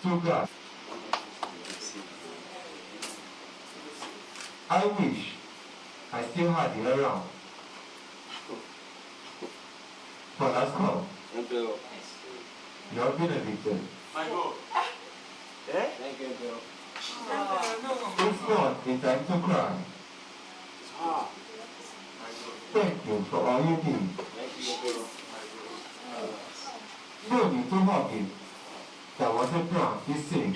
to God. I wish I still had you around. But that's all. You have been evicted. Thank you, Bill. It's not a time to cry. Thank you for all you did. No need to hug it. That was a prank, you see.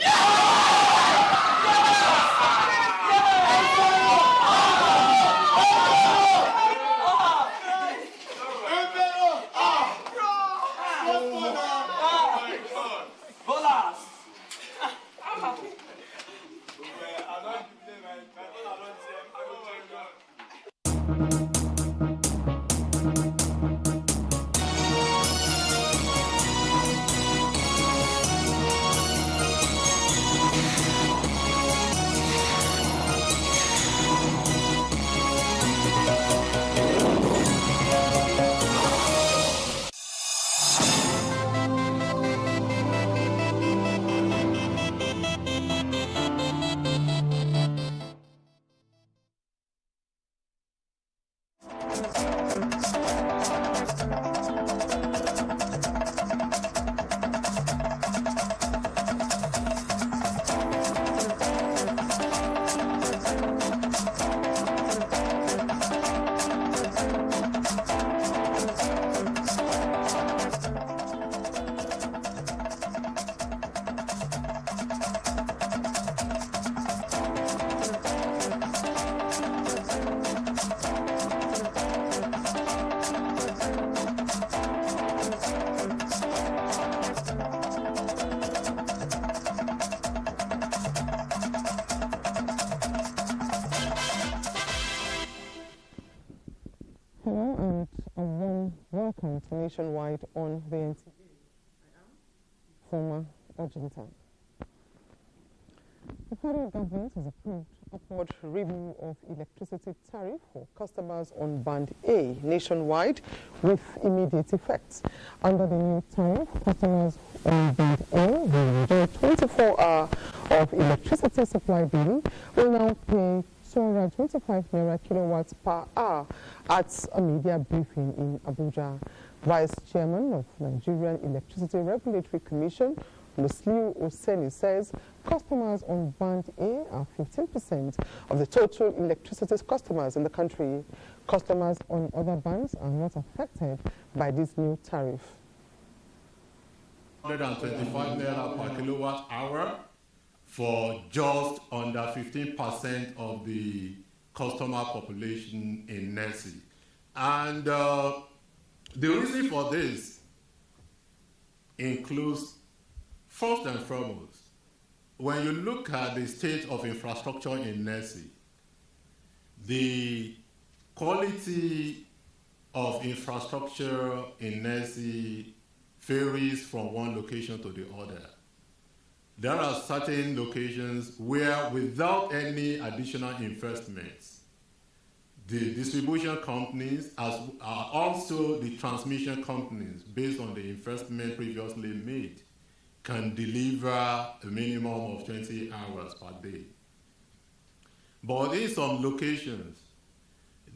Nationwide on the NTA. Former Argentina. The federal government has approved upward review of electricity tariff for customers on Band A nationwide with immediate effect. Under the new tariff, customers on Band A will enjoy 24 hours of electricity supply billing will now pay 225 naira kilowatts per hour at a media briefing in Abuja. Vice Chairman of Nigerian Electricity Regulatory Commission, Musliu Oseni, says customers on Band A are 15% of the total electricity customers in the country. Customers on other bands are not affected by this new tariff. 125 naira per kilowatt hour for just under 15% of the customer population in Nessie. And the reason for this includes, first and foremost, when you look at the state of infrastructure in Nessie, the quality of infrastructure in Nessie varies from one location to the other. There are certain locations where, without any additional investments, the distribution companies are also the transmission companies, based on the investment previously made, can deliver a minimum of 20 hours per day. But in some locations,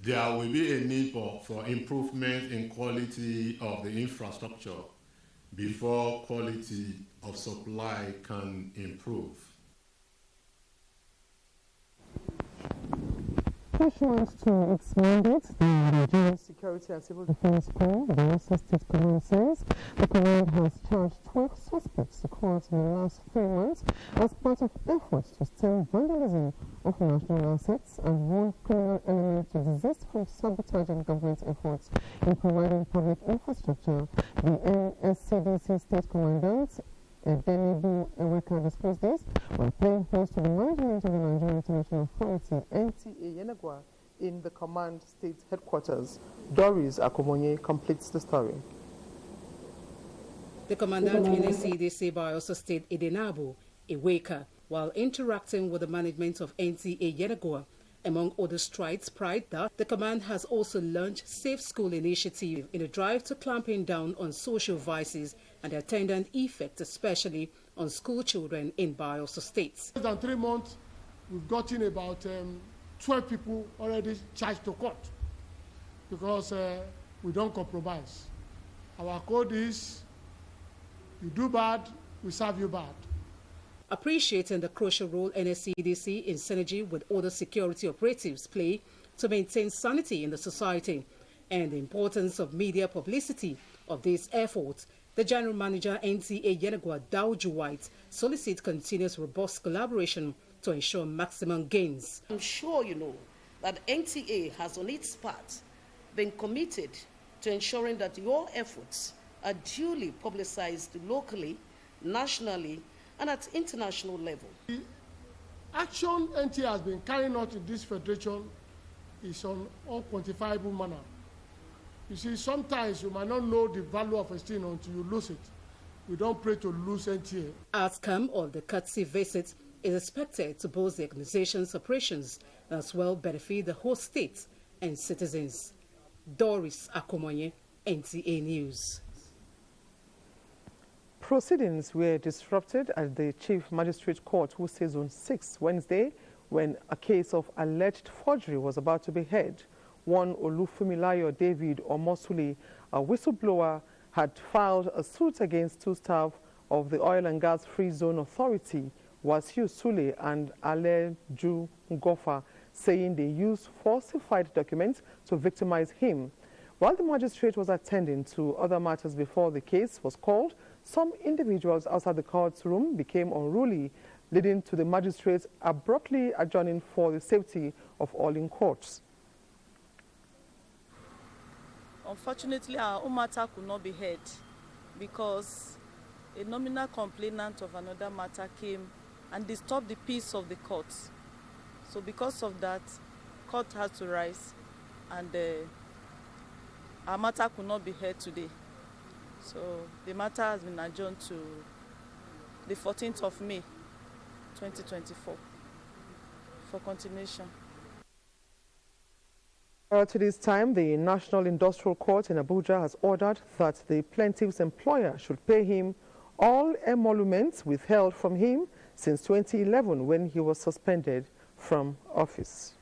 there will be a need for improvement in quality of the infrastructure before quality of supply can improve. Pursuant to its mandate, the Nigerian Security and Civil Defense Corps, the Delta State Command says the command has charged 12 suspects to court in the last 3 months as part of efforts to stem vandalism of national assets and warn criminal elements to desist from sabotaging government efforts in providing public infrastructure. The NSCDC State Commandant Ebenibu Eweka disclosed this while paying host to the management of the Nigerian International Authority, NTA2, in the command state headquarters. Doris Akomonye completes the story. The commandant in NSCDC also stayed Edenabo Eweka while interacting with the management of NTA2. Among other strides, pride that the command has also launched Safe School Initiative in a drive to clamping down on social vices and their attendant effects, especially on school children in Bayelsa State. Less than 3 months, we've gotten about 12 people already charged to court because we don't compromise. Our code is, you do bad, we serve you bad. Appreciating the crucial role NSCDC in synergy with other security operatives play to maintain sanity in the society and the importance of media publicity of these efforts, the General Manager NTA Yenagua Dauju White solicits continuous robust collaboration to ensure maximum gains. I'm sure you know that NTA has on its part been committed to ensuring that your efforts are duly publicized locally, nationally, and at international level. The action NTA has been carrying out in this federation is on unquantifiable manner. You see, sometimes you might not know the value of a thing until you lose it. We don't pray to lose NTA. Outcome of the courtesy visit is expected to boost the organization's operations and as well benefit the host states and citizens. Doris Akomonye, NTA News. Proceedings were disrupted at the Chief Magistrate Court, Wuse Zone 6, Wednesday, when a case of alleged forgery was about to be heard. One Olufumilayo David Omosuli, a whistleblower, had filed a suit against two staff of the Oil and Gas Free Zone Authority, Wasiu Sule and Aleju Ngofa, saying they used falsified documents to victimize him. While the magistrate was attending to other matters before the case was called, some individuals outside the courtroom became unruly, leading to the magistrate abruptly adjourning for the safety of all in court. Unfortunately, our own matter could not be heard because a nominal complainant of another matter came and disturbed the peace of the court. So because of that, court had to rise and our matter could not be heard today. So the matter has been adjourned to the 14th of May, 2024 for continuation. To this time, the National Industrial Court in Abuja has ordered that the plaintiff's employer should pay him all emoluments withheld from him since 2011 when he was suspended from office.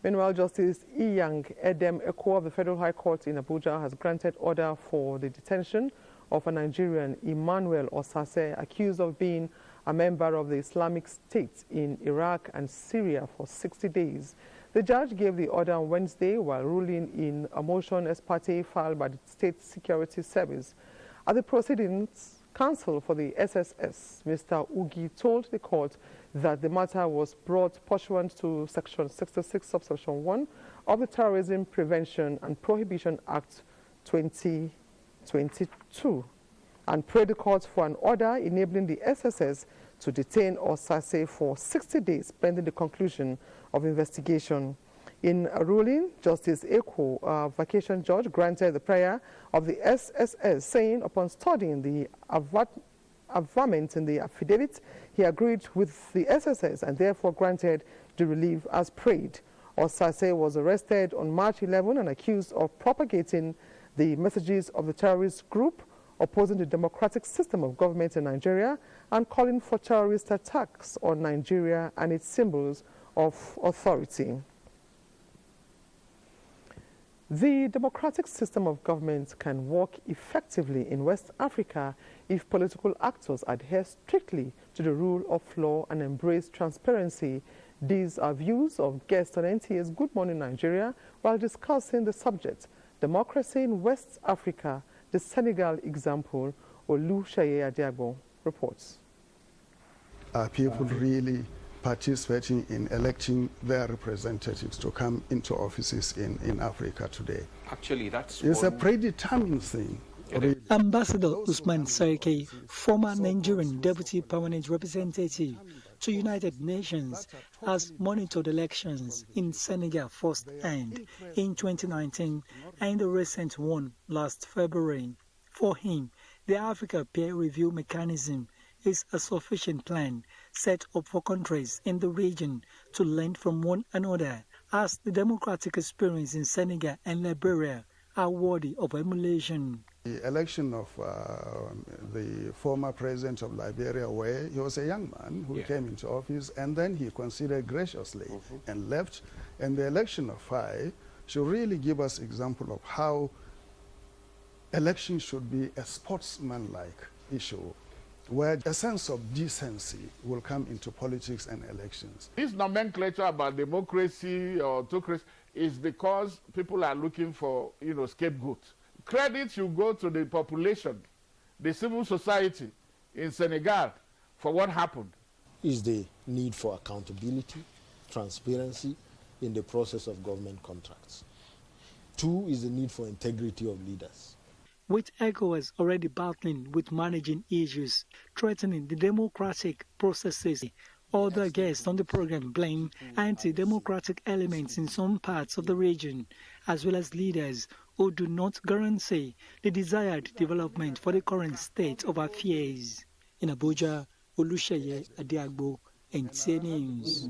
Meanwhile, Justice Iyang Edem Eko of the Federal High Court in Abuja has granted order for the detention of a Nigerian, Emmanuel Osase, accused of being a member of the Islamic State in Iraq and Syria for 60 days. The judge gave the order on Wednesday while ruling in a motion ex parte filed by the State Security Service. At the proceedings, counsel for the SSS, Mr. Ugi, told the court that the matter was brought pursuant to Section 66, Subsection 1 of the Terrorism Prevention and Prohibition Act 2022 and prayed the court for an order enabling the SSS to detain Osase for 60 days pending the conclusion of investigation. In a ruling, Justice Eko, a vacation judge, granted the prayer of the SSS, saying upon studying the averment in the affidavit, he agreed with the SSS and therefore granted the relief as prayed. Osase was arrested on March 11 and accused of propagating the messages of the terrorist group opposing the democratic system of government in Nigeria and calling for terrorist attacks on Nigeria and its symbols of authority. The democratic system of government can work effectively in West Africa if political actors adhere strictly to the rule of law and embrace transparency. These are views of guests on NTA's Good Morning Nigeria while discussing the subject, Democracy in West Africa, the Senegal example. Oluseyi Adiagbo reports. Are people really participating in electing their representatives to come into offices in Africa today? Actually, it's a predetermined thing. Ambassador Usman Sarki, former Nigerian Deputy Permanent Representative to United Nations, has monitored elections in Senegal firsthand in 2019 and the recent one last February. For him, the Africa peer review mechanism is a sufficient plan set up for countries in the region to learn from one another, as the democratic experience in Senegal and Liberia are worthy of emulation. The election of the former president of Liberia, where he was a young man who came into office, and then he considered graciously and left. And the election of Faye should really give us example of how elections should be a sportsmanlike issue, where a sense of decency will come into politics and elections. This nomenclature about democracy or autocracy is because people are looking for, scapegoats. Credit should go to the population, the civil society in Senegal for what happened. Is the need for accountability, transparency in the process of government contracts. 2 is the need for integrity of leaders. With ECOWAS already battling with managing issues threatening the democratic processes, other guests on the program blame anti-democratic elements in some parts of the region, as well as leaders who do not guarantee the desired development for the current state of affairs. In Abuja, Olusheye Adiagbo, NTA News.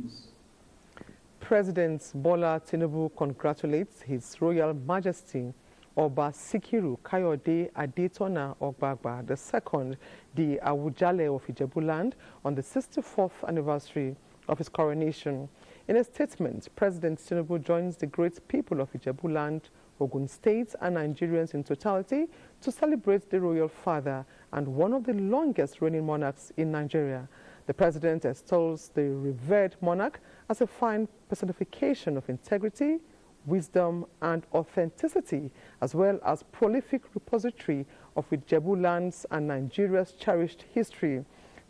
President Bola Tinubu congratulates His Royal Majesty Oba Sikiru Kayode Adetona Ogbagba II, the Awujale of Ijebuland, on the 64th anniversary of his coronation. In a statement, President Tinubu joins the great people of Ijebuland, Ogun State, and Nigerians in totality to celebrate the royal father and one of the longest reigning monarchs in Nigeria. The president extols the revered monarch as a fine personification of integrity, wisdom, and authenticity, as well as prolific repository of Ijebuland's and Nigeria's cherished history.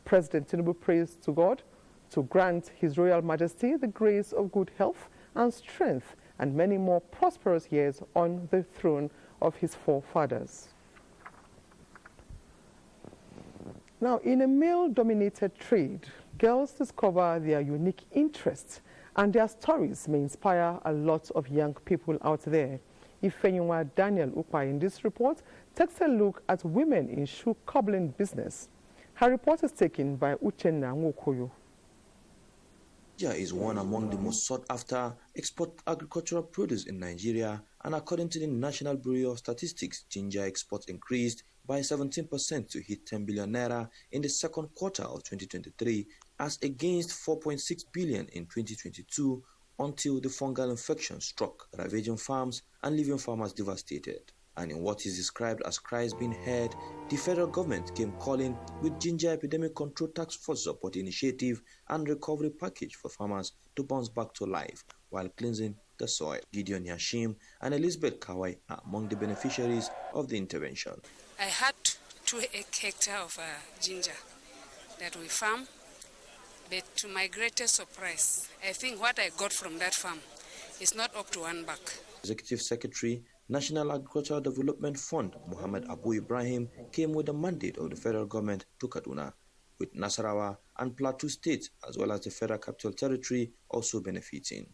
President Tinubu prays to God to grant His Royal Majesty the grace of good health and strength and many more prosperous years on the throne of his forefathers. Now, in a male-dominated trade, girls discover their unique interests, and their stories may inspire a lot of young people out there. Ifeyinwa Daniel Ukwa in this report takes a look at women in shoe cobbling business. Her report is taken by Uchenna Nwokoyo. Ginger is one among the most sought-after export agricultural produce in Nigeria, and according to the National Bureau of Statistics, ginger exports increased by 17% to hit 10 billion naira in the second quarter of 2023, as against 4.6 billion in 2022, until the fungal infection struck, ravaging farms and leaving farmers devastated. And in what is described as cries being heard, the federal government came calling with Ginger Epidemic Control Task Force Support Initiative and Recovery Package for farmers to bounce back to life while cleansing the soil. Gideon Yashim and Elizabeth Kawai are among the beneficiaries of the intervention. I had 2 hectares of ginger that we farm, but to my greatest surprise, I think what I got from that farm is not up to 1 bag. Executive Secretary, National Agricultural Development Fund, Muhammad Abu Ibrahim, came with a mandate of the federal government to Kaduna, with Nasarawa and Plateau State, as well as the Federal Capital Territory, also benefiting.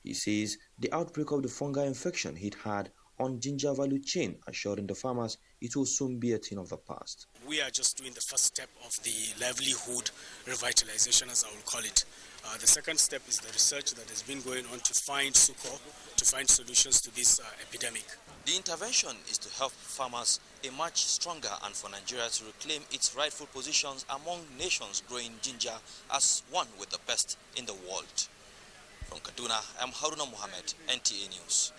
He says the outbreak of the fungal infection hit hard on ginger value chain, assuring the farmers it will soon be a thing of the past. We are just doing the first step of the livelihood revitalization, as I will call it. The second step is the research that has been going on to find succor, to find solutions to this epidemic. The intervention is to help farmers emerge stronger and for Nigeria to reclaim its rightful positions among nations growing ginger as one with the best in the world. From Kaduna, I'm Haruna Mohammed, NTA News.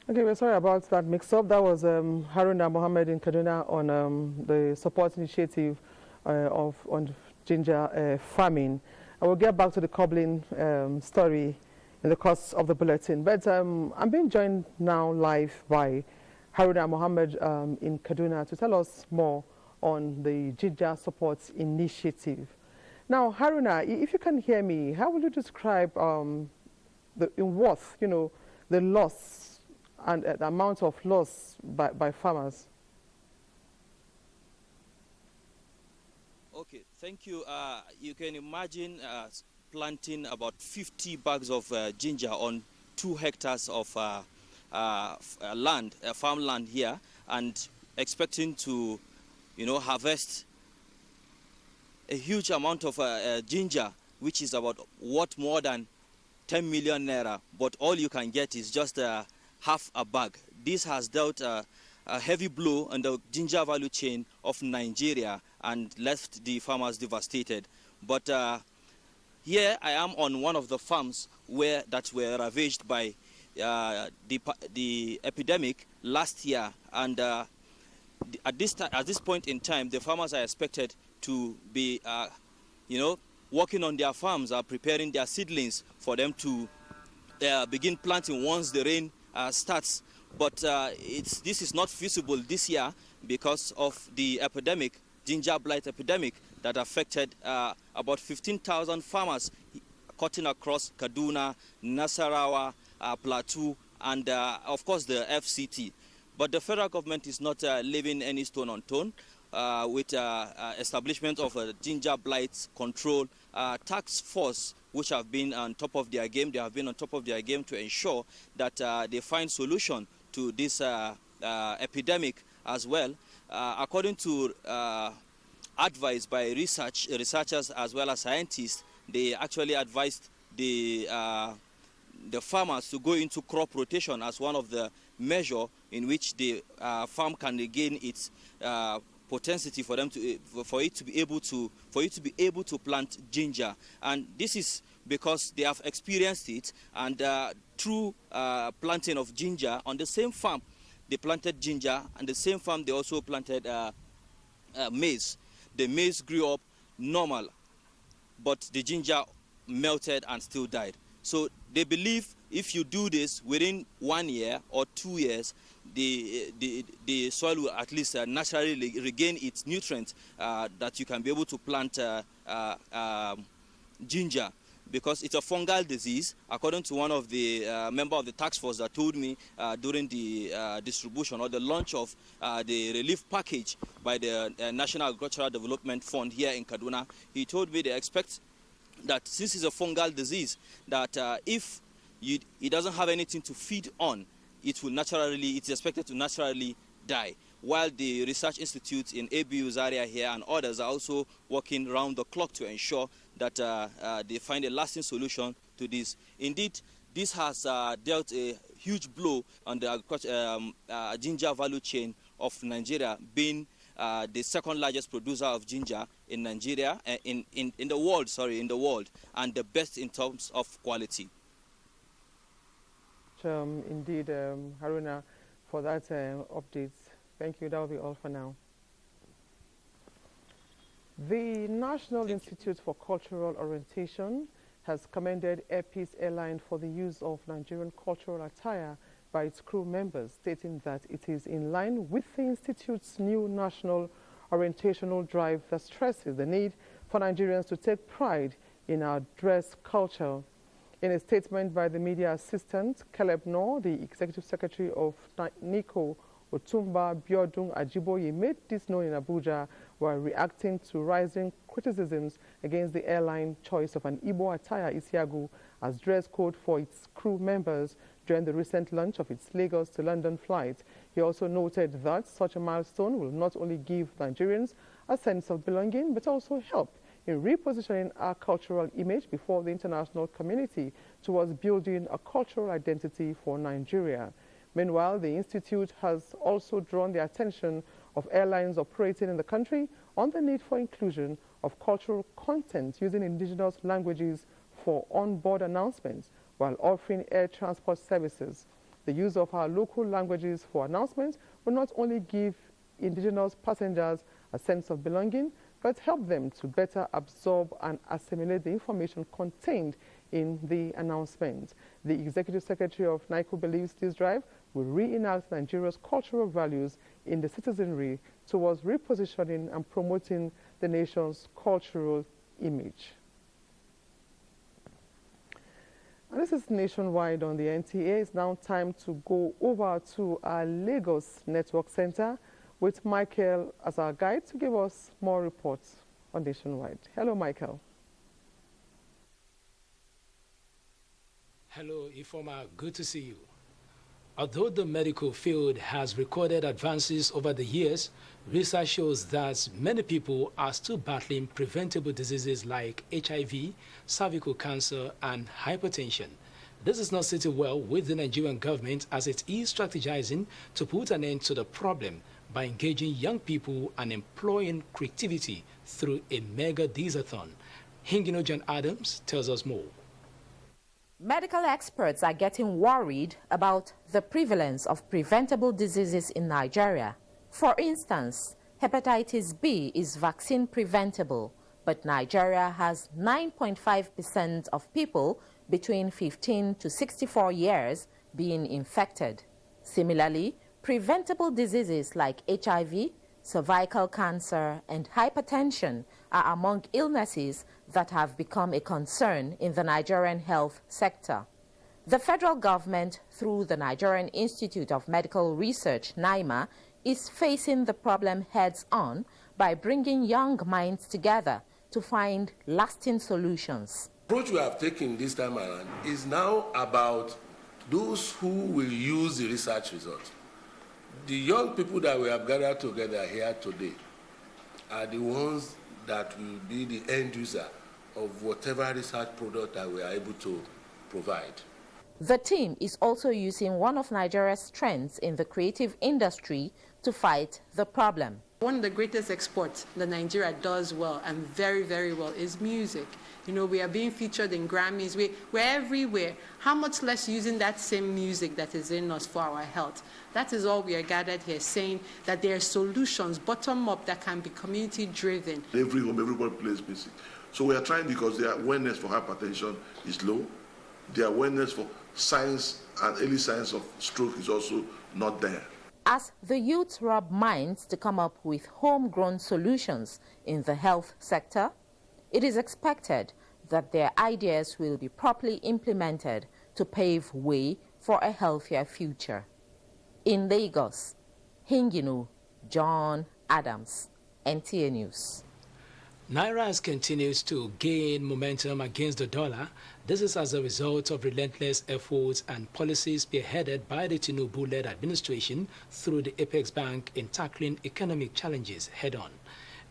Okay, we're sorry about that mix-up. That was Haruna Mohammed in Kaduna on the support initiative on ginger farming. I will get back to the cobbling story in the course of the bulletin. But I'm being joined now live by Haruna Mohammed in Kaduna to tell us more on the ginger support initiative. Now, Haruna, if you can hear me, how would you describe the loss and the amount of loss by farmers? Okay, thank you. You can imagine planting about 50 bags of ginger on 2 hectares of farmland here, and expecting to, harvest a huge amount of ginger, which is about worth more than 10 million naira. But all you can get is just half a bag. this has dealt a heavy blow on the ginger value chain of Nigeria and left the farmers devastated. But here I am on one of the farms that were ravaged by the epidemic last year, and at this point in time, the farmers are expected to be, working on their farms, preparing their seedlings for them to begin planting once the rain starts. But this is not feasible this year because of the epidemic, ginger blight epidemic, that affected about 15,000 farmers cutting across Kaduna, Nasarawa, Plateau, and of course the FCT. But the federal government is not leaving any stone unturned with establishment of a ginger blight control task force, which have been on top of their game. They have been on top of their game to ensure that they find solution to this epidemic as well. According to advice by researchers as well as scientists, they actually advised the farmers to go into crop rotation as one of the measure in which the farm can regain its potentiality for it to be able to plant ginger. And this is because they have experienced it, and through planting of ginger on the same farm, they planted ginger, and the same farm they also planted maize. The maize grew up normal, but the ginger melted and still died. So they believe if you do this within 1 year or 2 years, the soil will at least naturally regain its nutrients that you can be able to plant ginger, because it's a fungal disease, according to one of the member of the task force that told me during the distribution or the launch of the relief package by the National Agricultural Development Fund here in Kaduna. He told me they expect that since it's a fungal disease, that if it doesn't have anything to feed on, it's expected to naturally die. While the research institutes in ABU Zaria here and others are also working round the clock to ensure that they find a lasting solution to this. Indeed, this has dealt a huge blow on the ginger value chain of Nigeria, being the second largest producer of ginger in Nigeria, in the world, and the best in terms of quality. Indeed, Haruna, for that update. Thank you. That will be all for now. The National Institute for Cultural Orientation has commended Air Peace Airline for the use of Nigerian cultural attire by its crew members, stating that it is in line with the Institute's new national orientational drive that stresses the need for Nigerians to take pride in our dress culture. In a statement by the media assistant, Caleb Noor, the executive secretary of NICO, Otumba Biodun Ajiboye, made this known in Abuja while reacting to rising criticisms against the airline choice of an Igbo attire Isiagu as dress code for its crew members during the recent launch of its Lagos to London flight. He also noted that such a milestone will not only give Nigerians a sense of belonging, but also help in repositioning our cultural image before the international community towards building a cultural identity for Nigeria. Meanwhile, the Institute has also drawn the attention of airlines operating in the country on the need for inclusion of cultural content using indigenous languages for on-board announcements while offering air transport services. The use of our local languages for announcements will not only give indigenous passengers a sense of belonging, but help them to better absorb and assimilate the information contained in the announcement. The Executive Secretary of NICO believes this drive will reenact Nigeria's cultural values in the citizenry towards repositioning and promoting the nation's cultural image. And this is nationwide on the NTA. It's now time to go over to our Lagos Network Center with Michael as our guide to give us more reports on nationwide. Hello, Michael. Hello, Ifoma. Good to see you. Although the medical field has recorded advances over the years, research shows that many people are still battling preventable diseases like HIV, cervical cancer, and hypertension. This is not sitting well with the Nigerian government as it is strategizing to put an end to the problem by engaging young people and employing creativity through a mega disathon. Hingino John Adams tells us more. Medical experts are getting worried about the prevalence of preventable diseases in Nigeria. For instance, hepatitis B is vaccine preventable, but Nigeria has 9.5% of people between 15 to 64 years being infected. Similarly, preventable diseases like HIV, cervical cancer, and hypertension are among illnesses that have become a concern in the Nigerian health sector. The federal government, through the Nigerian Institute of Medical Research, NIMA, is facing the problem heads-on by bringing young minds together to find lasting solutions. The approach we have taken this time around is now about those who will use the research results. The young people that we have gathered together here today are the ones that will be the end user of whatever research product that we are able to provide. The team is also using one of Nigeria's strengths in the creative industry to fight the problem. One of the greatest exports that Nigeria does well and very, very well is music. You know, we are being featured in Grammys. We're everywhere. How much less using that same music that is in us for our health? That is all we are gathered here, saying that there are solutions, bottom up, that can be community driven. Every home, everybody plays music. So we are trying, because the awareness for hypertension is low. The awareness for signs and early signs of stroke is also not there. As the youth rub minds to come up with homegrown solutions in the health sector, it is expected that their ideas will be properly implemented to pave way for a healthier future. In Lagos, Hingino John Adams, NTA News. Naira continues to gain momentum against the dollar. This is as a result of relentless efforts and policies spearheaded by the Tinubu-led administration through the Apex Bank in tackling economic challenges head-on.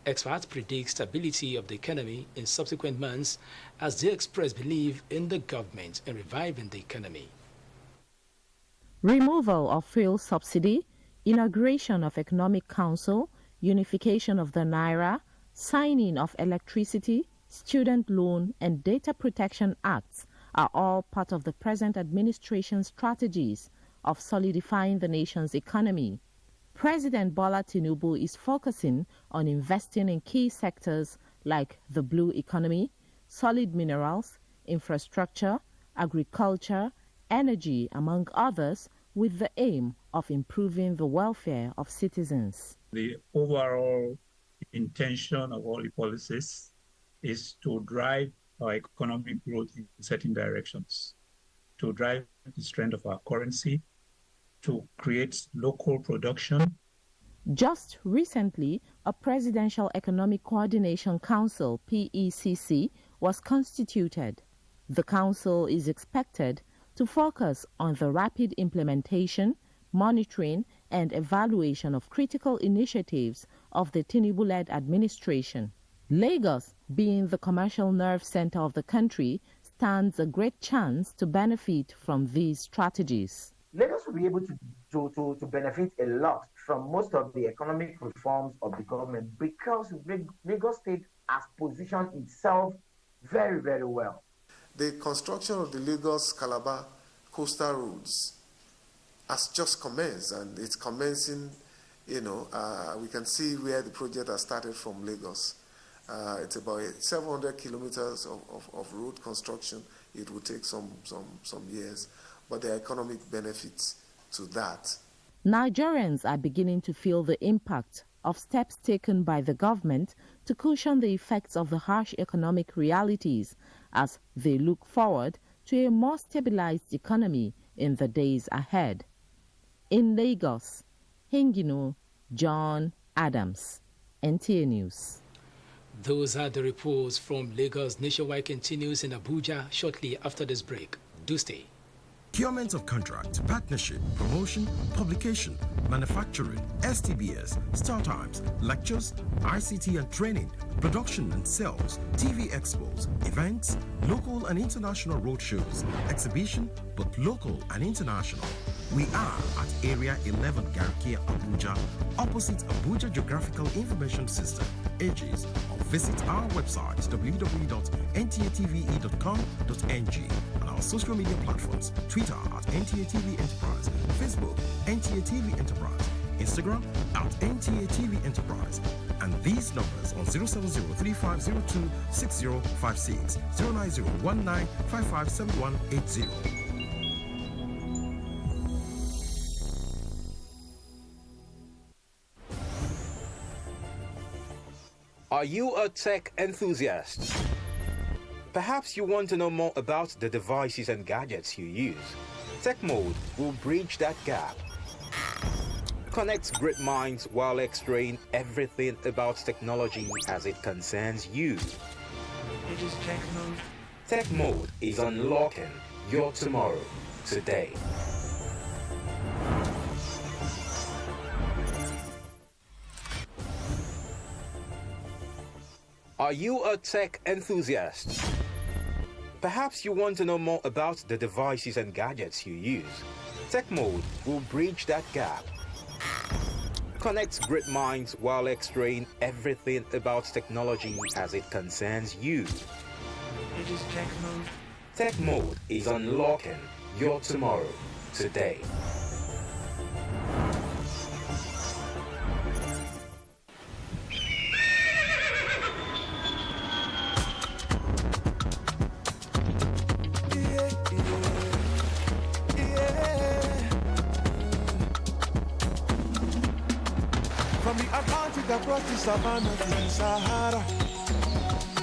Experts predict stability of the economy in subsequent months as they express belief in the government in reviving the economy. Removal of fuel subsidy, inauguration of Economic Council, unification of the Naira, signing of Electricity, Student Loan and Data Protection Acts are all part of the present administration's strategies of solidifying the nation's economy. President Bola Tinubu is focusing on investing in key sectors like the blue economy, solid minerals, infrastructure, agriculture, energy, among others, with the aim of improving the welfare of citizens. The overall intention of all the policies is to drive our economic growth in certain directions, to drive the strength of our currency, to create local production. Just recently, a Presidential Economic Coordination Council, PECC, was constituted. The council is expected to focus on the rapid implementation, monitoring, and evaluation of critical initiatives of the Tinubu-led administration. Lagos, being the commercial nerve center of the country, stands a great chance to benefit from these strategies. Lagos will be able to benefit a lot from most of the economic reforms of the government because Lagos State has positioned itself very, very well. The construction of the Lagos-Calabar coastal roads has just commenced, and it's commencing, we can see where the project has started from Lagos. It's about 700 kilometers of road construction. It will take some years, but there are economic benefits to that. Nigerians are beginning to feel the impact of steps taken by the government to cushion the effects of the harsh economic realities as they look forward to a more stabilized economy in the days ahead. In Lagos, Hingino John Adams, NTA News. Those are the reports from Lagos. Nationwide continues in Abuja shortly after this break. Do stay. procurement of contract, partnership, promotion, publication, manufacturing, STBS, start times, lectures, ICT and training, production and sales, TV expos, events, local and international roadshows, exhibition, both local and international. We are at Area 11 Garkia, Abuja, opposite Abuja Geographical Information System, AGES, or visit our website www.ntatve.com.ng and our social media platforms, Twitter at NTA TV Enterprise, Facebook, NTA TV Enterprise, Instagram at NTA TV Enterprise, and these numbers on 070-3502-6056, 090-19557180. Are you a tech enthusiast? Perhaps you want to know more about the devices and gadgets you use. Tech Mode will bridge that gap. Connects great minds while exploring everything about technology as it concerns you. It is Tech Mode. Tech Mode is unlocking your tomorrow today. Are you a tech enthusiast? Perhaps you want to know more about the devices and gadgets you use. Tech Mode will bridge that gap. Connects great minds while exploring everything about technology as it concerns you. It is Tech Mode. Tech Mode is unlocking your tomorrow today. From the Atlantic across the savannah to the Sahara,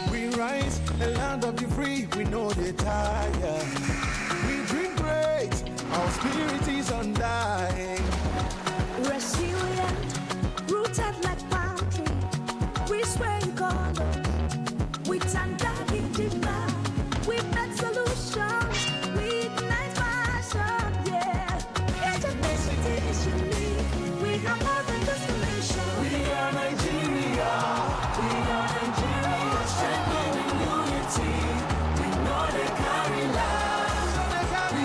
we rise, the land of the free, we know they tire. We dream great, our spirit is undying. Resilient, rooted like palm tree, we swear in colors, with undying demand. We make solutions, we ignite passion, yeah. Ethnicity is unique, we have more than just a nation. We are Nigeria, strengthening unity. We know they carry lives. We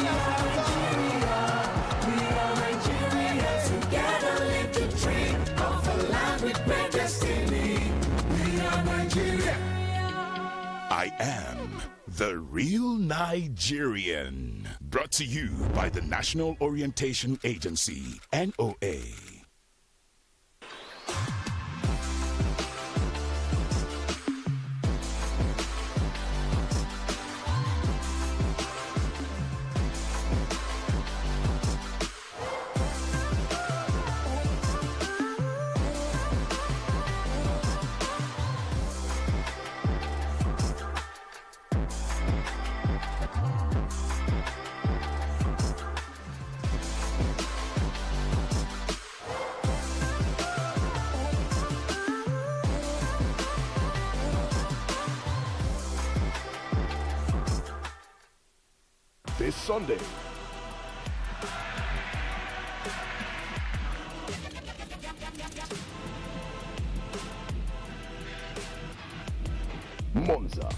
are Nigeria, together live the dream of a land with great destiny. We are Nigeria. I am the real Nigerian. Brought to you by the National Orientation Agency, NOA. This Sunday, Monza,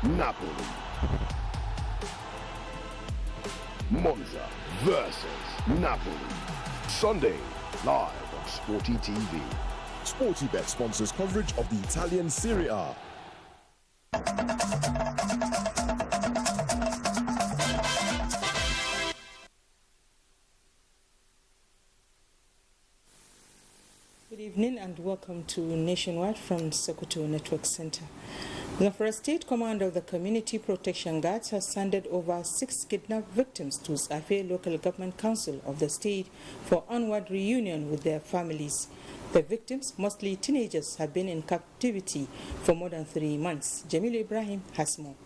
Napoli, Monza versus Napoli. Sunday, live on Sporty TV. SportyBet sponsors coverage of the Italian Serie A. Good evening and welcome to Nationwide from Sokoto Network Center. The First State Commander of the Community Protection Guards has handed over 6 kidnapped victims to Afe Local Government Council of the state for onward reunion with their families. The victims, mostly teenagers, have been in captivity for more than 3 months. Jamil Ibrahim has more.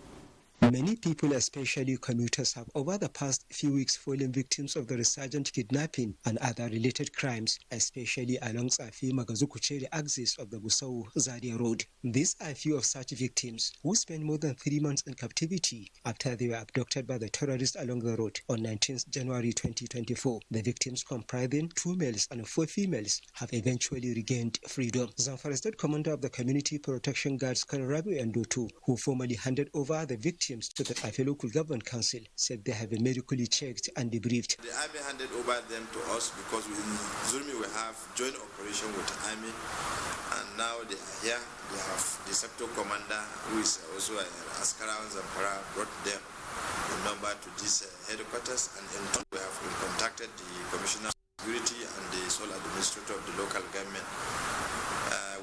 Many people, especially commuters, have over the past few weeks fallen victims of the resurgent kidnapping and other related crimes, especially along Tsafi Magazukucheri axis of the Gusau-Zaria Road. These are few of such victims who spent more than 3 months in captivity after they were abducted by the terrorists along the road on 19th January 2024. The victims, comprising 2 males and 4 females, have eventually regained freedom. Zamfara State Commander of the Community Protection Guards, Colonel Rabi NTA2, who formally handed over the victims to the Tsafi Local Government Council, said they have been medically checked and debriefed. The army handed over them to us because in Zulmi we have joint operation with the army, and now they are here. They have the sector commander, who is also an Askara Zamfara, brought them in number to this headquarters, and in turn we have contacted the Commissioner of Security and the sole administrator of the local government,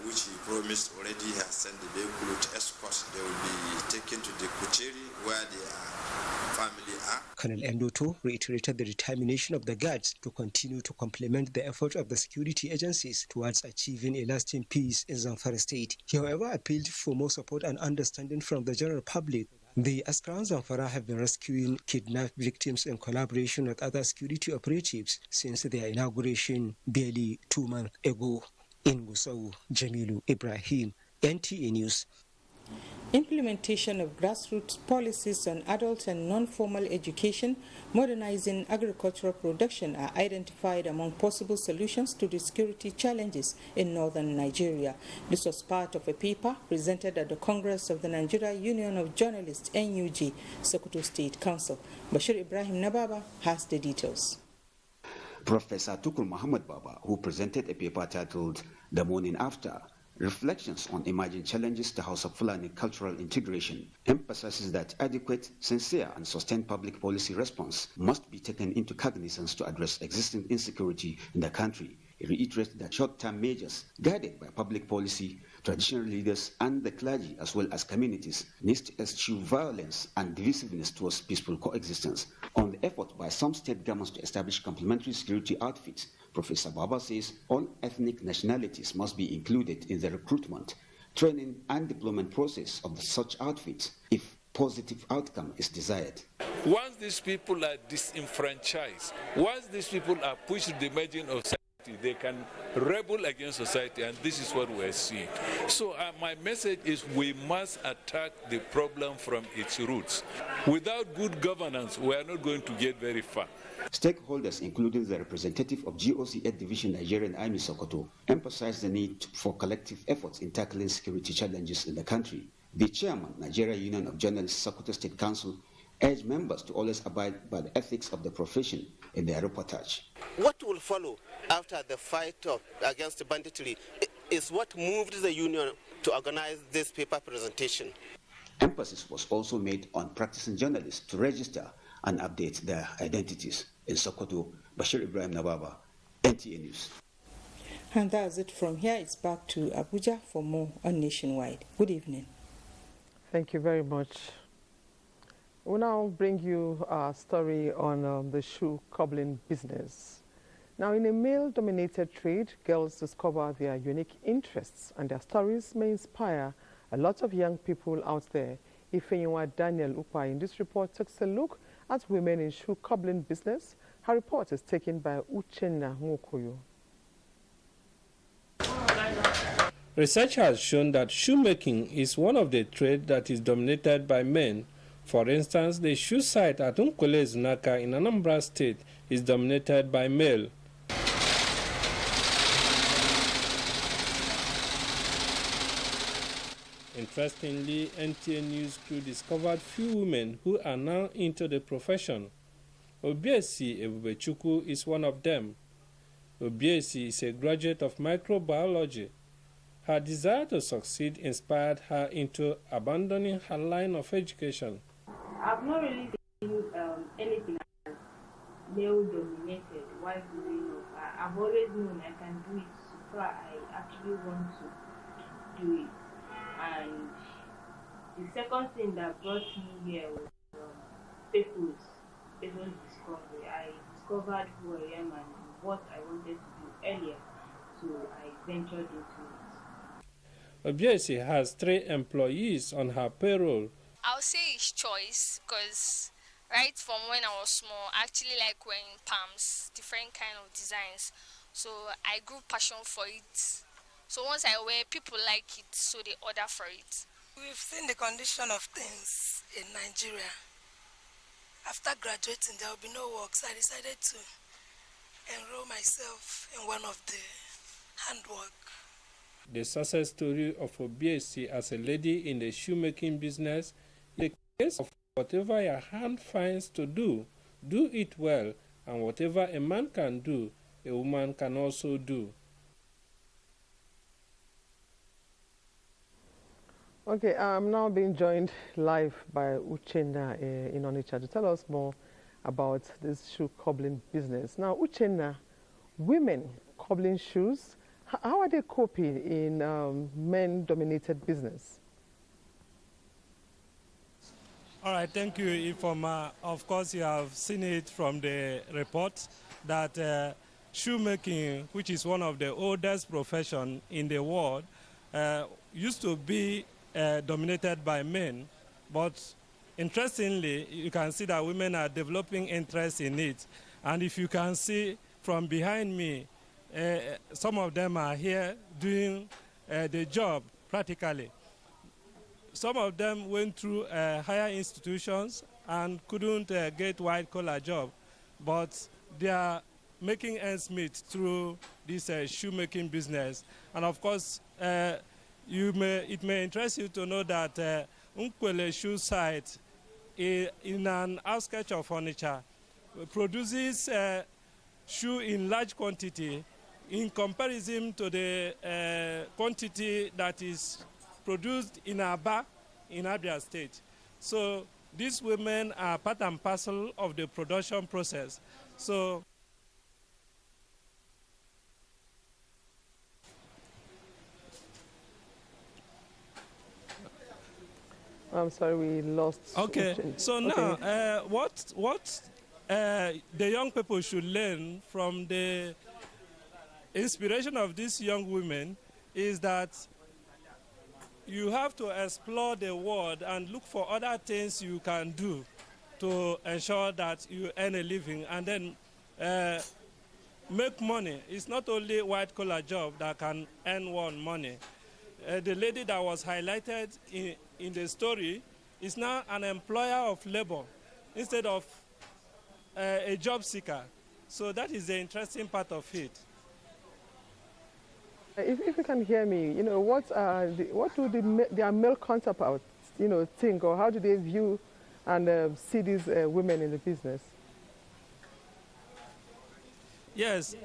which he promised already has sent the vehicle with escort. They will be taken to the Kucheri where their family are. Colonel NTA2 reiterated the determination of the guards to continue to complement the efforts of the security agencies towards achieving a lasting peace in Zamfara State. He, however, appealed for more support and understanding from the general public. The Askran Zamfara have been rescuing kidnapped victims in collaboration with other security operatives since their inauguration barely 2 months ago. In Gusau, Jamilu Ibrahim, NTA News. Implementation of grassroots policies on adult and non-formal education, modernizing agricultural production are identified among possible solutions to the security challenges in northern Nigeria. This was part of a paper presented at the Congress of the Nigeria Union of Journalists, NUJ, Sokoto State Council. Bashir Ibrahim Nababa has the details. Professor Tukur Muhammad Baba, who presented a paper titled The Morning After, Reflections on Emerging Challenges to House of Fulani Cultural Integration, emphasizes that adequate, sincere, and sustained public policy response must be taken into cognizance to address existing insecurity in the country. He reiterates that short-term measures guided by public policy, traditional leaders, and the clergy, as well as communities, need to eschew violence and divisiveness towards peaceful coexistence. On the effort by some state governments to establish complementary security outfits, Professor Baba says all ethnic nationalities must be included in the recruitment, training, and deployment process of such outfits if positive outcome is desired. Once these people are disenfranchised, once these people are pushed to the margin of society, they can rebel against society, and this is what we're seeing. So my message is we must attack the problem from its roots. Without good governance, we are not going to get very far. Stakeholders, including the representative of GOC 8 Division Nigerian Army Sokoto, emphasized the need for collective efforts in tackling security challenges in the country. The chairman, Nigeria Union of Journalists, Sokoto State Council, urged members to always abide by the ethics of the profession in their reportage. What will follow after the fight against banditry is what moved the union to organize this paper presentation. Emphasis was also made on practicing journalists to register and update their identities. In Sokoto, Bashir Ibrahim Nababa, NTA News. And that's it from here. It's back to Abuja for more on Nationwide. Good evening. Thank you very much. We'll now bring you a story on the shoe cobbling business. Now, in a male-dominated trade, girls discover their unique interests, and their stories may inspire a lot of young people out there. Ifeyiwa Daniel Upa in this report takes a look at women in shoe cobbling business. Her report is taken by Uchenna Nwokoyo. Research has shown that shoemaking is one of the trades that is dominated by men. For instance, the shoe site at Unkole's Naka in Anambra State is dominated by male. Interestingly, NTA News crew discovered few women who are now into the profession. Obiesi Ebubechukwu is one of them. Obiesi is a graduate of microbiology. Her desire to succeed inspired her into abandoning her line of education. I've not really seen anything as male-dominated while growing up. I've always known I can do it, so I actually want to do it. And the second thing that brought me here was people's discovery. I discovered who I am and what I wanted to do earlier, so I ventured into it. Obiesi has 3 employees on her payroll, I'll say it's choice because right from when I was small, I actually like wearing palms, different kind of designs. So I grew passion for it. So once I wear, people like it, so they order for it. We've seen the condition of things in Nigeria. After graduating, there will be no work, so I decided to enroll myself in one of the handwork. The success story of Obiesi as a lady in the shoemaking business is a case of whatever your hand finds to do it well, and whatever a man can do, a woman can also do. Okay, I'm now being joined live by Uchenna in Onitsha to tell us more about this shoe cobbling business. Now, Uchenna, women cobbling shoes, how are they coping in men-dominated business? All right, thank you, Ifoma. Of course, you have seen it from the report that shoemaking, which is one of the oldest professions in the world, used to be dominated by men. But interestingly, you can see that women are developing interest in it. And if you can see from behind me, some of them are here doing the job practically. Some of them went through higher institutions and couldn't get white-collar job, but they are making ends meet through this shoemaking business. And of course, it may interest you to know that Unkwele shoe site in an outskirts of Onitsha produces shoe in large quantity in comparison to the quantity that is produced in Aba, in Abia State. So these women are part and parcel of the production process. So I'm sorry, we lost. Okay, so now what the young people should learn from the inspiration of these young women is that you have to explore the world and look for other things you can do to ensure that you earn a living and then make money. It's not only white-collar job that can earn one money. The lady that was highlighted in the story is now an employer of labor instead of a job seeker. So that is the interesting part of it. If you can hear me, you know, what do their male counterparts, you know, think, or how do they view and see these women in the business? Yes,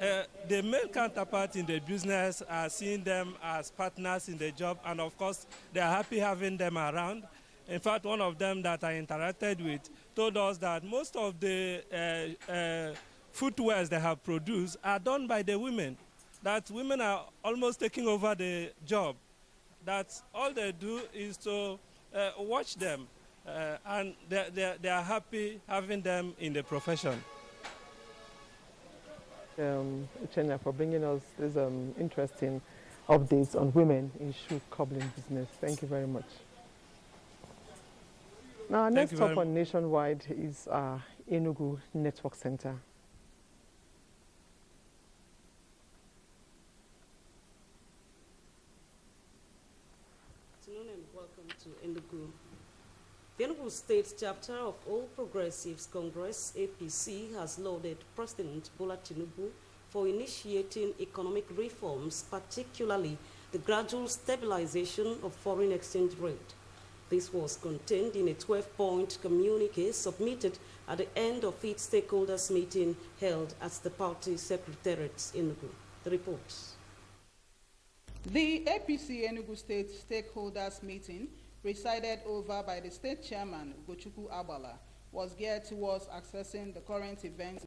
the male counterparts in the business are seeing them as partners in the job, and of course, they are happy having them around. In fact, one of them that I interacted with told us that most of the footwears they have produced are done by the women, that women are almost taking over the job, that all they do is to watch them, and they are happy having them in the profession. Uchenna, for bringing us these interesting updates on women in shoe cobbling business. Thank you very much. Now, our next stop on Nationwide is Enugu Network Center. Good afternoon and welcome to Enugu. The Enugu State chapter of All Progressives Congress, APC, has lauded President Bola Tinubu for initiating economic reforms, particularly the gradual stabilization of foreign exchange rate. This was contained in a 12-point communique submitted at the end of its stakeholders meeting held at the party secretariat in Enugu. The report. The APC Enugu State stakeholders meeting, presided over by the state chairman, Ugochukwu Agbala, was geared towards assessing the current events.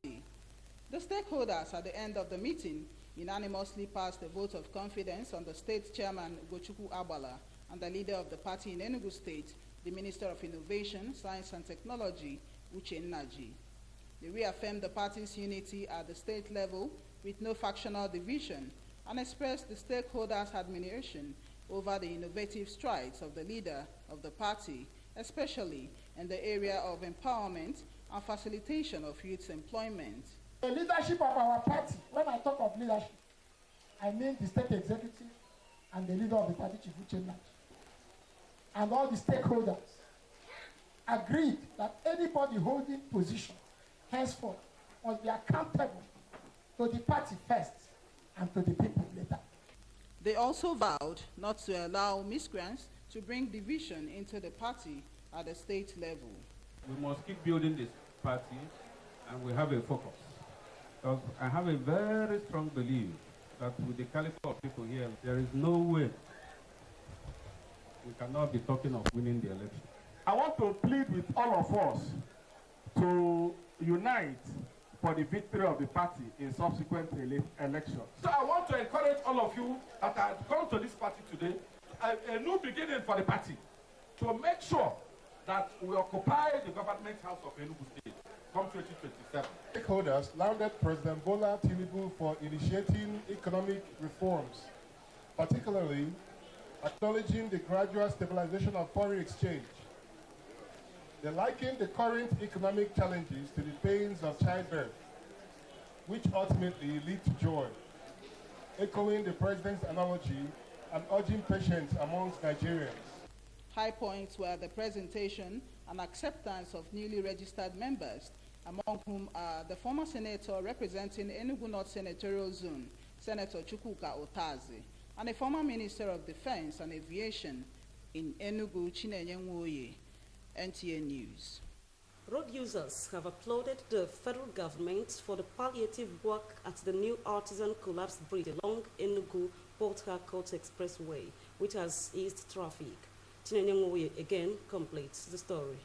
The stakeholders at the end of the meeting unanimously passed a vote of confidence on the state chairman, Ugochukwu Agbala, and the leader of the party in Enugu State, the Minister of Innovation, Science and Technology, Uchenna. They reaffirmed the party's unity at the state level with no factional division and expressed the stakeholders' admiration over the innovative strides of the leader of the party, especially in the area of empowerment and facilitation of youth employment. The leadership of our party, when I talk of leadership, I mean the state executive and the leader of the party, Chief Uche, and all the stakeholders agreed that anybody holding position henceforth must be accountable to the party first and to the people later. They also vowed not to allow miscreants to bring division into the party at the state level. We must keep building this party, and we have a focus. Because I have a very strong belief that with the caliber of people here, there is no way we cannot be talking of winning the election. I want to plead with all of us to unite for the victory of the party in subsequent elections. So I want to encourage all of you that have come to this party today, a new beginning for the party, to make sure that we occupy the government house of Enugu State come 2027. Stakeholders lauded President Bola Tinubu for initiating economic reforms, particularly acknowledging the gradual stabilization of foreign exchange. They likened the current economic challenges to the pains of childbirth, which ultimately lead to joy, echoing the president's analogy and urging patience amongst Nigerians. High points were the presentation and acceptance of newly registered members, among whom are the former senator representing Enugu North Senatorial Zone, Senator Chukwuka Otazi, and a former Minister of Defense and Aviation in Enugu, Chinenye Nwoye. NTA News. Road users have applauded the federal government for the palliative work at the new artisan collapsed bridge along Enugu-Port Harcourt Expressway, which has eased traffic. Chinenye Nwoye again completes the story.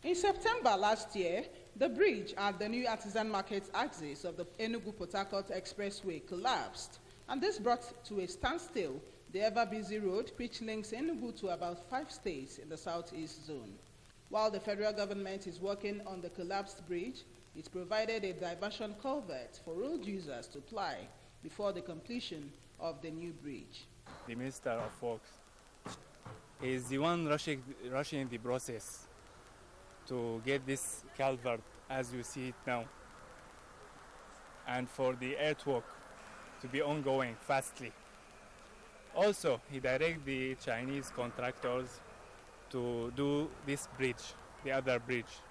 In September last year, the bridge at the new artisan market axis of the Enugu-Port Harcourt Expressway collapsed, and this brought to a standstill the ever-busy road which links Enugu to about 5 states in the southeast zone. While the federal government is working on the collapsed bridge, it provided a diversion culvert for road users to ply before the completion of the new bridge. The Minister of Works is the one rushing the process to get this culvert as you see it now, and for the earthwork to be ongoing fastly. Also, he directs the Chinese contractors to do this bridge, the other bridge,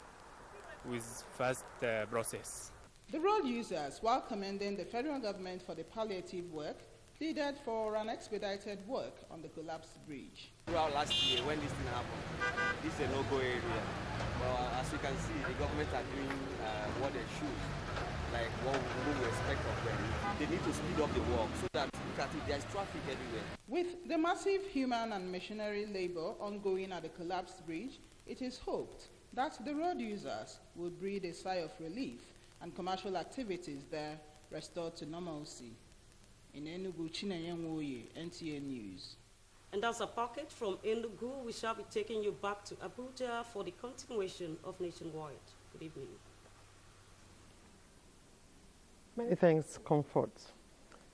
with fast process. The road users, while commending the federal government for the palliative work, pleaded for an expedited work on the collapsed bridge. Throughout last year, when this thing happened, this is a no-go area. But as you can see, the government are doing what they should, like what we expect of them. They need to speed up the work so that there's traffic everywhere. With the massive human and machinery labor ongoing at the collapsed bridge, it is hoped that the road users will breathe a sigh of relief and commercial activities there restored to normalcy. In Enugu, Chinenye Nwoye, NTA News. And as a packet from Enugu, we shall be taking you back to Abuja for the continuation of Nationwide. Good evening. Many thanks, Comfort.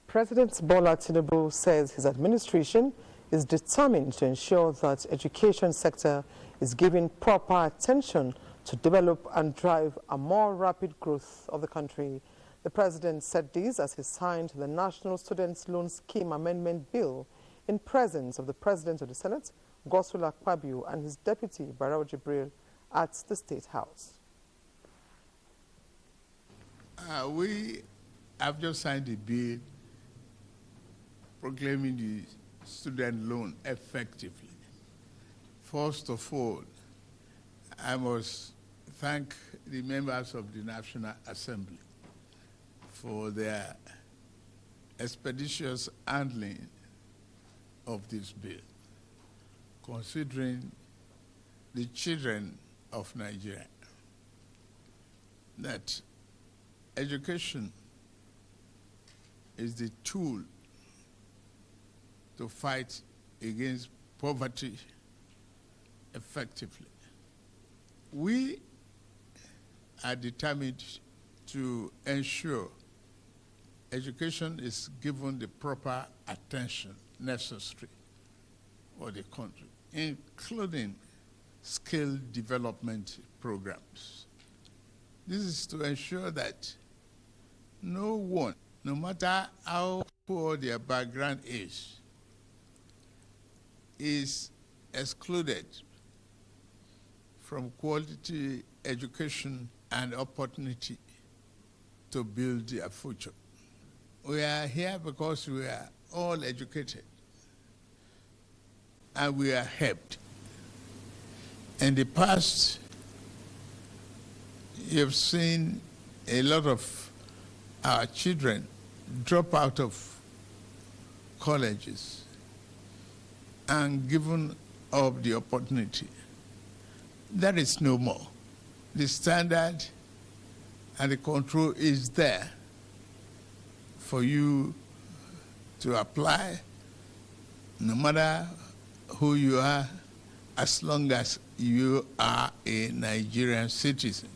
President Bola Tinubu says his administration is determined to ensure that education sector is given proper attention to develop and drive a more rapid growth of the country. The president said this as he signed the National Students' Loan Scheme Amendment Bill in presence of the President of the Senate, Godswill Akpabio, and his deputy, Barau Jibril, at the State House. We have just signed a bill proclaiming the student loan effectively. First of all, I must thank the members of the National Assembly for their expeditious handling of this bill, considering the children of Nigeria, that education is the tool to fight against poverty effectively. We are determined to ensure education is given the proper attention necessary for the country, including skill development programs. This is to ensure that no one, no matter how poor their background is excluded from quality education and opportunity to build their future. We are here because we are all educated and we are helped. In the past, you've seen a lot of our children drop out of colleges and given up the opportunity. That is no more. The standard and the control is there for you to apply, no matter who you are, as long as you are a Nigerian citizen.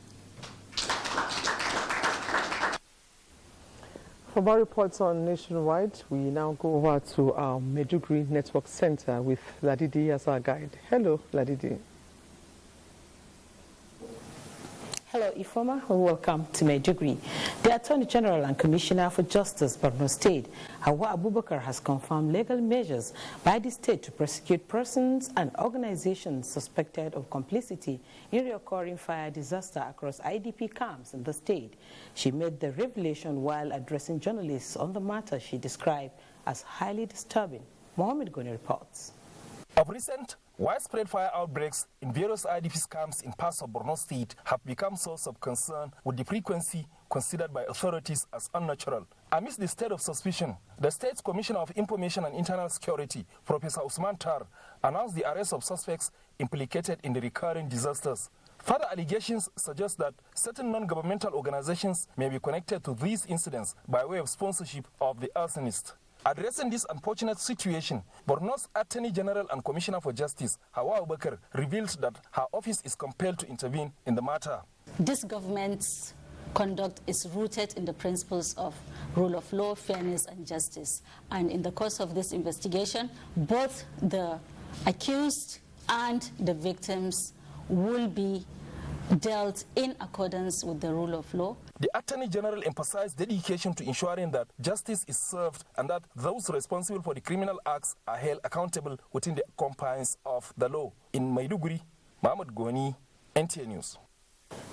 For more reports on Nationwide, we now go over to our Maiduguri Network Center with Ladidi as our guide. Hello, Ladidi. Hello, Ifoma, and welcome to Maiduguri. The Attorney General and Commissioner for Justice, Borno State, Hawa Abubakar, has confirmed legal measures by the state to prosecute persons and organizations suspected of complicity in reoccurring fire disaster across IDP camps in the state. She made the revelation while addressing journalists on the matter she described as highly disturbing. Mohammed Goni reports. Of recent, widespread fire outbreaks in various IDP camps in parts of Borno State have become source of concern, with the frequency considered by authorities as unnatural. Amidst the state of suspicion, the state's Commissioner of Information and Internal Security, Professor Usman Tar, announced the arrest of suspects implicated in the recurring disasters. Further allegations suggest that certain non-governmental organizations may be connected to these incidents by way of sponsorship of the arsonist. Addressing this unfortunate situation, Borno's Attorney General and Commissioner for Justice, Hawa Abubakar, revealed that her office is compelled to intervene in the matter. This government's conduct is rooted in the principles of rule of law, fairness, and justice. And in the course of this investigation, both the accused and the victims will be dealt in accordance with the rule of law. The Attorney General emphasized dedication to ensuring that justice is served and that those responsible for the criminal acts are held accountable within the confines of the law. In Maiduguri, Mohammed Goni, NTA News.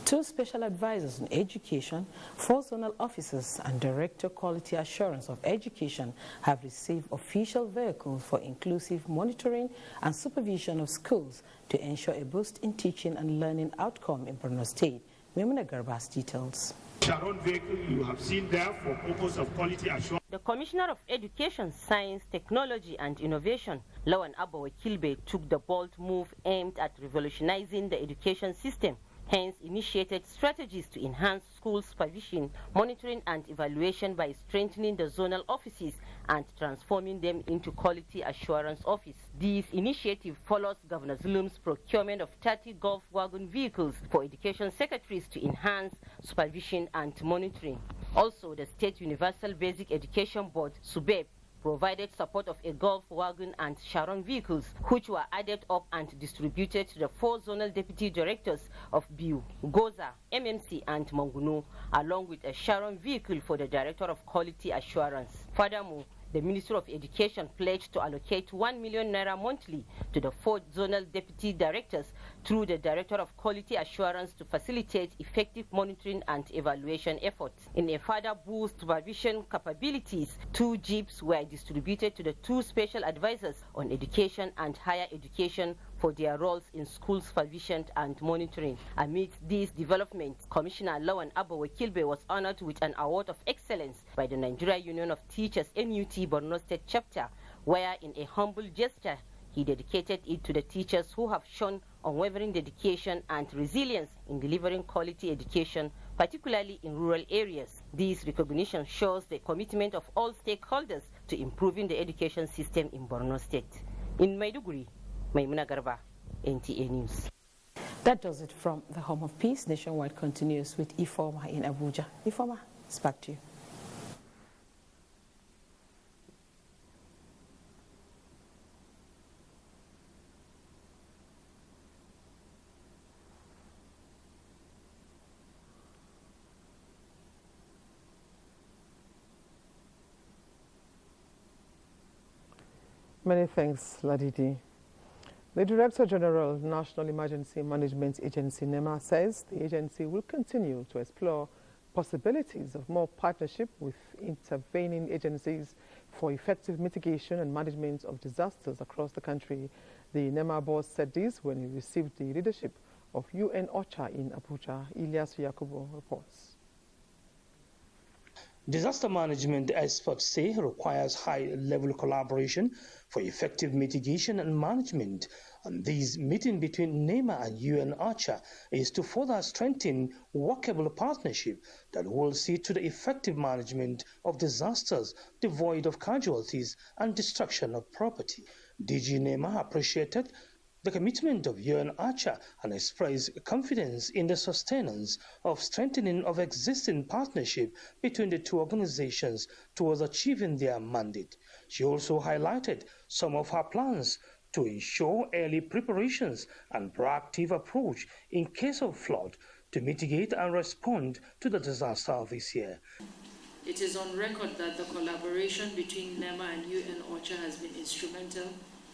2 special advisors on education, 4 zonal officers, and Director Quality Assurance of Education have received official vehicles for inclusive monitoring and supervision of schools to ensure a boost in teaching and learning outcome in Borno State. Memuna Garba's details. Sharon vehicle you have seen there for purpose of quality assurance. The Commissioner of Education, Science, Technology and Innovation, Lawan Abawa Kilbe, took the bold move aimed at revolutionizing the education system. Hence, initiated strategies to enhance school supervision, monitoring and evaluation by strengthening the zonal offices and transforming them into quality assurance office. This initiative follows Governor Zulum's procurement of 30 golf wagon vehicles for education secretaries to enhance supervision and monitoring. Also, the State Universal Basic Education Board, SUBEB, provided support of a golf wagon and Sharon vehicles, which were added up and distributed to the 4 zonal deputy directors of Biu, Goza, MMC and Manguno, along with a Sharon vehicle for the Director of Quality Assurance. Furthermore, the Ministry of Education pledged to allocate 1 million naira monthly to the 4 zonal deputy directors through the Director of Quality Assurance to facilitate effective monitoring and evaluation efforts. In a further boost supervision capabilities, 2 jeeps were distributed to the 2 special advisors on education and higher education for their roles in school supervision and monitoring. Amidst these developments, Commissioner Lawan Abawa Kilbe was honored with an award of excellence by the Nigeria Union of Teachers NUT Borno State chapter, where in a humble gesture he dedicated it to the teachers who have shown unwavering dedication and resilience in delivering quality education, particularly in rural areas. This recognition shows the commitment of all stakeholders to improving the education system in Borno State. In Maiduguri, Maimuna Garba, NTA News. That does it from the Home of Peace. Nationwide continues with Ifoma in Abuja. Ifoma, it's back to you. Many thanks, Ladidi. The Director General, National Emergency Management Agency, NEMA, says the agency will continue to explore possibilities of more partnership with intervening agencies for effective mitigation and management of disasters across the country. The NEMA boss said this when he received the leadership of UN OCHA in Abuja. Ilyas Yakubu reports. Disaster management experts say requires high-level collaboration for effective mitigation and management. And this meeting between NEMA and UN OCHA is to further strengthen workable partnership that will see to the effective management of disasters devoid of casualties and destruction of property. DG NEMA appreciated the commitment of UN OCHA and expressed confidence in the sustenance of strengthening of existing partnership between the two organizations towards achieving their mandate. She also highlighted some of her plans to ensure early preparations and proactive approach in case of flood to mitigate and respond to the disaster this year. It is on record that the collaboration between NEMA and UN OCHA has been instrumental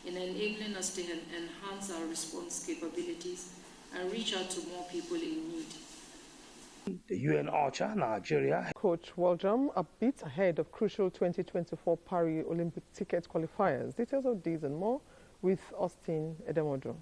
in enabling us to enhance our response capabilities and reach out to more people in need. The UN OCHA Nigeria Coach Waldrum upbeat ahead of crucial 2024 Paris Olympic ticket qualifiers. Details of these and more with Austin Edemodo.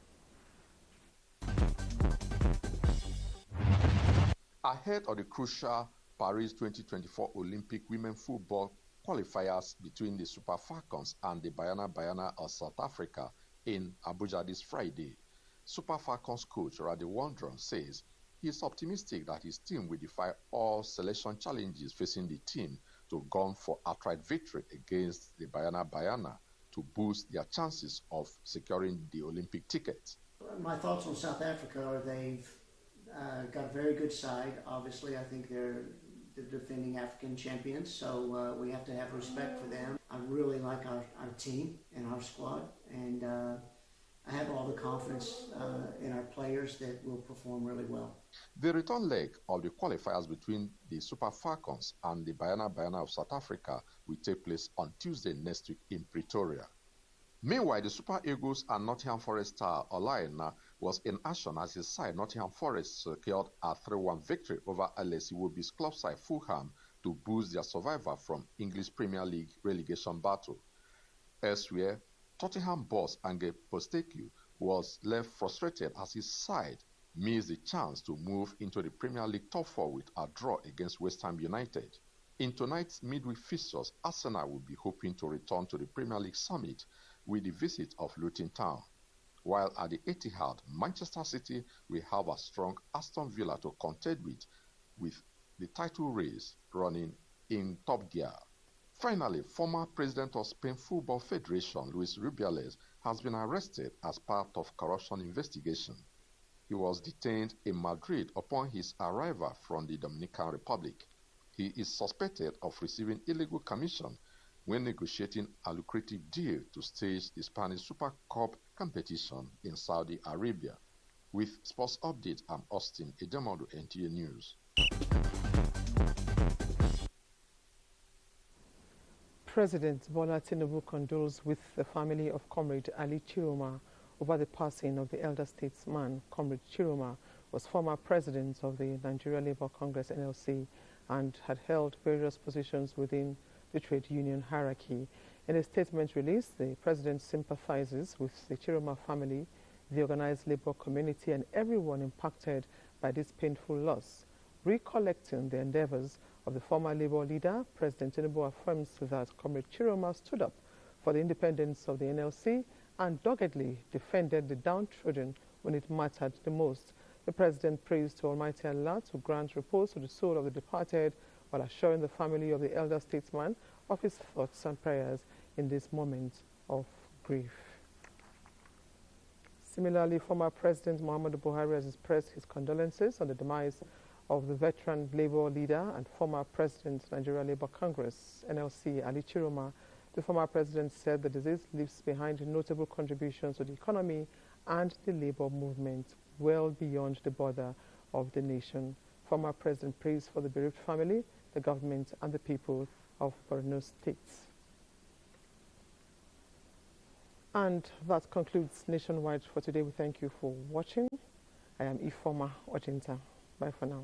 Ahead of the crucial Paris 2024 Olympic women football qualifiers between the Super Falcons and the Bayana of South Africa in Abuja this Friday, Super Falcons coach Radi Waldron says he is optimistic that his team will defy all selection challenges facing the team to gun for outright victory against the Bayana to boost their chances of securing the Olympic ticket. My thoughts on South Africa are they've got a very good side. Obviously, I think they're the defending African champions, so we have to have respect for them. I really like our team and our squad, and I have all the confidence in our players that will perform really well. The return leg of the qualifiers between the Super Falcons and the Bayana of South Africa will take place on Tuesday next week in Pretoria. Meanwhile, the Super Eagles and Nottingham Forest star Olaina was in action as his side Nottingham Forest secured a 3-1 victory over LS Iwobi's club side Fulham to boost their survival from English Premier League relegation battle. Elsewhere, Tottenham boss Ange Postecoglou was left frustrated as his side missed the chance to move into the Premier League top 4 with a draw against West Ham United. In tonight's midweek fixtures, Arsenal will be hoping to return to the Premier League summit with the visit of Luton Town. While at the Etihad, Manchester City will have a strong Aston Villa to contend with the title race running in top gear. Finally, former president of Spain Football Federation, Luis Rubiales, has been arrested as part of corruption investigation. He was detained in Madrid upon his arrival from the Dominican Republic. He is suspected of receiving illegal commission when negotiating a lucrative deal to stage the Spanish Super Cup competition in Saudi Arabia. With sports update, I'm Austin Edemodo, NTA News. President Bola Tinubu condoles with the family of Comrade Ali Chiroma over the passing of the elder statesman. Comrade Chiroma was former president of the Nigeria Labour Congress (NLC) and had held various positions within the trade union hierarchy. In a statement released, the president sympathizes with the Chiroma family, the organized labor community, and everyone impacted by this painful loss. Recollecting the endeavors of the former labor leader, President Tinubu affirms that Comrade Chiroma stood up for the independence of the NLC and doggedly defended the downtrodden when it mattered the most. The president prays to Almighty Allah to grant repose to the soul of the departed, while assuring the family of the elder statesman of his thoughts and prayers in this moment of grief. Similarly, former President Muhammadu Buhari has expressed his condolences on the demise of the veteran labor leader and former President Nigeria Labour Congress (NLC) Ali Chiroma. The former president said the disease leaves behind notable contributions to the economy and the labor movement well beyond the border of the nation. Former president prays for the bereaved family, the government, and the people of Borno State. And that concludes Nationwide for today. We thank you for watching. I am Ifoma Ojinta. Bye for now.